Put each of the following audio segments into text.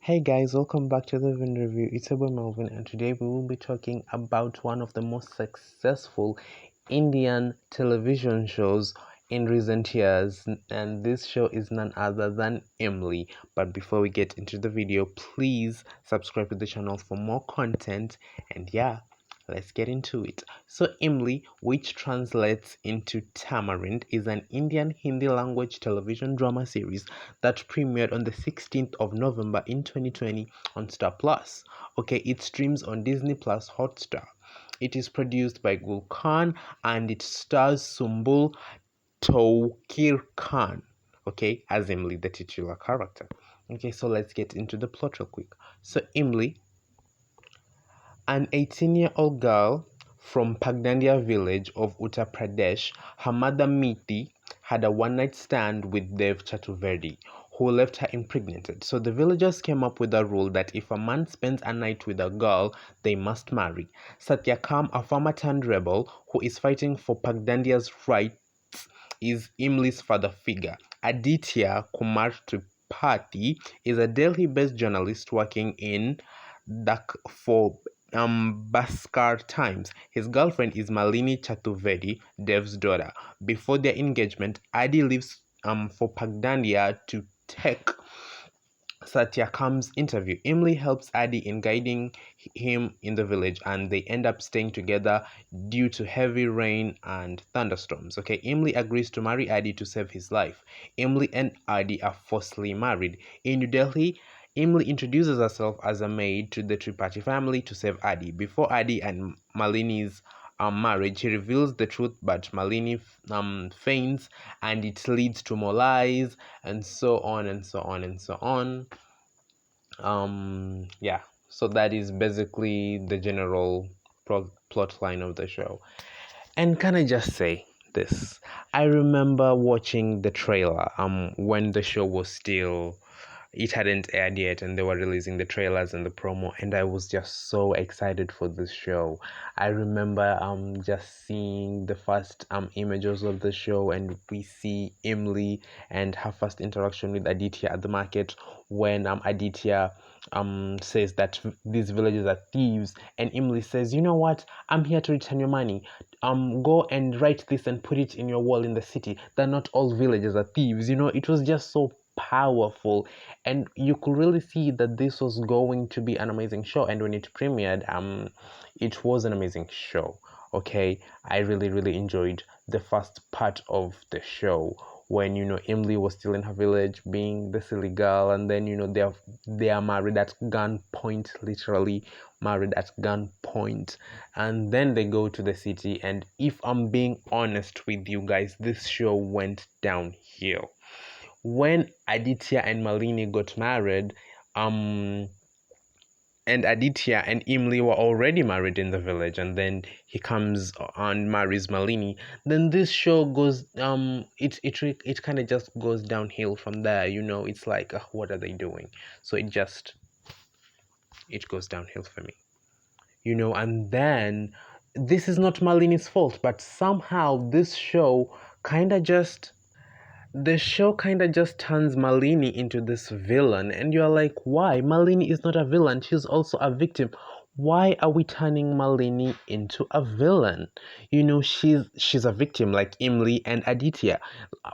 Hey guys, welcome back to the Vin Review. It's about Melvin, and today we will be talking about one of the most successful Indian television shows in recent years, and this show is none other than IMLIE. But before we get into the video, please subscribe to the channel for more content, and yeah, let's get into it. So, IMLIE, which translates into Tamarind, is an Indian Hindi language television drama series that premiered on the 16th of November in 2020 on Star Plus. Okay, it streams on Disney Plus Hotstar. It is produced by Gul Khan and it stars Sumbul Touqeer Khan, okay, as Emily, the titular character. Okay, so let's get into the plot real quick. So, Emily, an 18-year-old girl from Pagdandia village of Uttar Pradesh, her mother Miti had a one-night stand with Dev Chaturvedi, who left her impregnated. So the villagers came up with a rule that if a man spends a night with a girl, they must marry. Satyakam, a farmer turned rebel who is fighting for Pagdandia's rights, is Imli's father figure. Aditya Kumar Tripathi is a Delhi-based journalist working in Dak for Bhaskar Times. His girlfriend is Malini Chaturvedi, Dev's daughter. Before their engagement, Adi leaves for Pagdandia to take Satyakam's interview. Emily helps Adi in guiding him in the village, and they end up staying together due to heavy rain and thunderstorms. Okay, Emily agrees to marry Adi to save his life. Emily and Adi are forcibly married. In New Delhi, Emily introduces herself as a maid to the Tripathi family to save Adi. Before Adi and Malini's marriage, he reveals the truth, but Malini feigns, and it leads to more lies, and so on and so on and so on. Yeah, so that is basically the general plot line of the show. And can I just say this? I remember watching the trailer when the show was still, it hadn't aired yet, and they were releasing the trailers and the promo, and I was just so excited for this show. I remember just seeing the first images of the show, and we see Emily and her first interaction with Aditya at the market, when Aditya says that these villagers are thieves, and Emily says, you know what, I'm here to return your money. Go and write this and put it in your wall in the city, that not all villagers are thieves. It was just so powerful, and you could really see that this was going to be an amazing show. And when it premiered, it was an amazing show. Okay, I really enjoyed the first part of the show, when Emily was still in her village being the silly girl, and then they are married at gunpoint, literally married at gunpoint, and then they go to the city. And if I'm being honest with you guys, this show went downhill when Aditya and Malini got married. And Aditya and Imli were already married in the village, and then he comes and marries Malini. Then this show goes it kind of just goes downhill from there. It's like, what are they doing? So it goes downhill for me. And then this is not Malini's fault, but somehow the show kind of just turns Malini into this villain, and you're like, why? Malini is not a villain, she's also a victim. Why are we turning Malini into a villain? She's a victim like Imli and Aditya.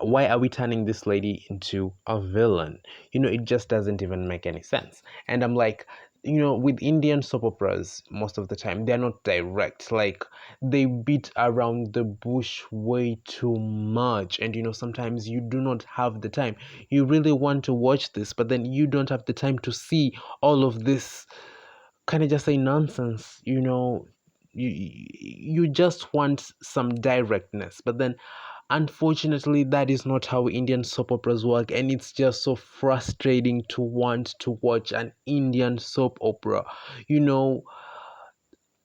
Why are we turning this lady into a villain? It just doesn't even make any sense. And I'm like, with Indian soap operas, most of the time they're not direct. Like, they beat around the bush way too much, and sometimes you do not have the time. You really want to watch this, but then you don't have the time to see all of this kind of just say nonsense. You just want some directness, but then unfortunately that is not how Indian soap operas work, and it's just so frustrating to want to watch an Indian soap opera.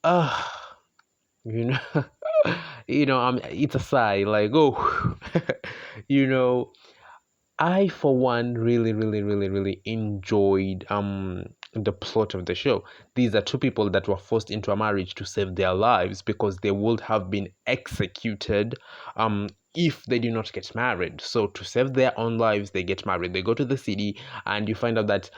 uh you know it's a sigh, like, oh. you know I, for one, really enjoyed the plot of the show. These are two people that were forced into a marriage to save their lives because they would have been executed if they did not get married. So to save their own lives, they get married. They go to the city, and you find out that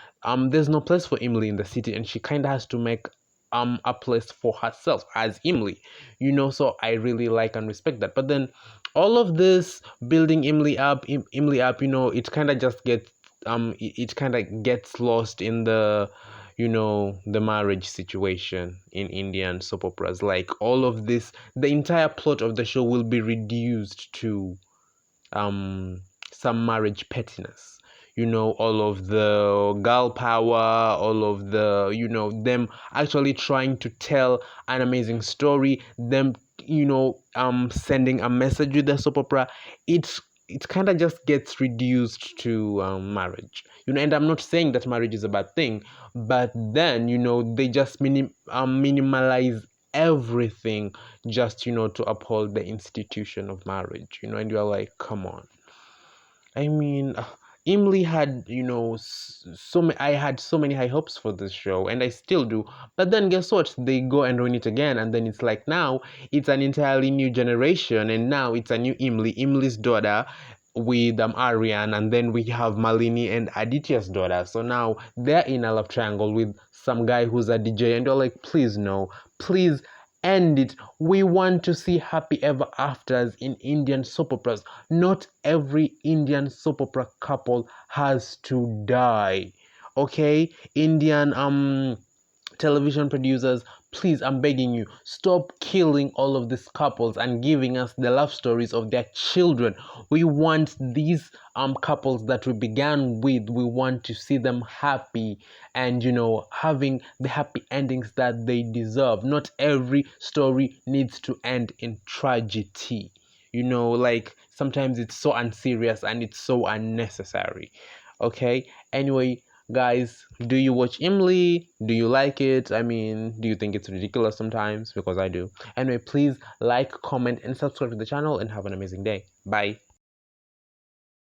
there's no place for IMLIE in the city, and she kind of has to make a place for herself as IMLIE. So I really like and respect that. But then all of this building IMLIE up, it kind of just gets it kind of gets lost in the marriage situation in Indian soap operas. Like all of this, the entire plot of the show will be reduced to um some marriage pettiness. All of the girl power, all of the them actually trying to tell an amazing story, them sending a message with the soap opera. It kind of just gets reduced to marriage. And I'm not saying that marriage is a bad thing, but then they just minimalize everything just to uphold the institution of marriage. And you're like, come on. I mean, Emily had, I had so many high hopes for this show, and I still do. But then guess what? They go and ruin it again, and then it's like now it's an entirely new generation, and now it's a new Emily's daughter with Aryan, and then we have Malini and Aditya's daughter. So now they're in a love triangle with some guy who's a DJ, and you're like, please no, please end it. We want to see happy ever afters in Indian soap operas. Not every Indian soap opera couple has to die. Okay? Indian television producers, please, I'm begging you, stop killing all of these couples and giving us the love stories of their children. We want these couples that we began with, we want to see them happy and having the happy endings that they deserve. Not every story needs to end in tragedy. Like sometimes it's so unserious and it's so unnecessary. Okay? Anyway, guys, do you watch IMLIE? Do you like it? I mean, do you think it's ridiculous sometimes? Because I do. Anyway, please like, comment, and subscribe to the channel, and have an amazing day. Bye.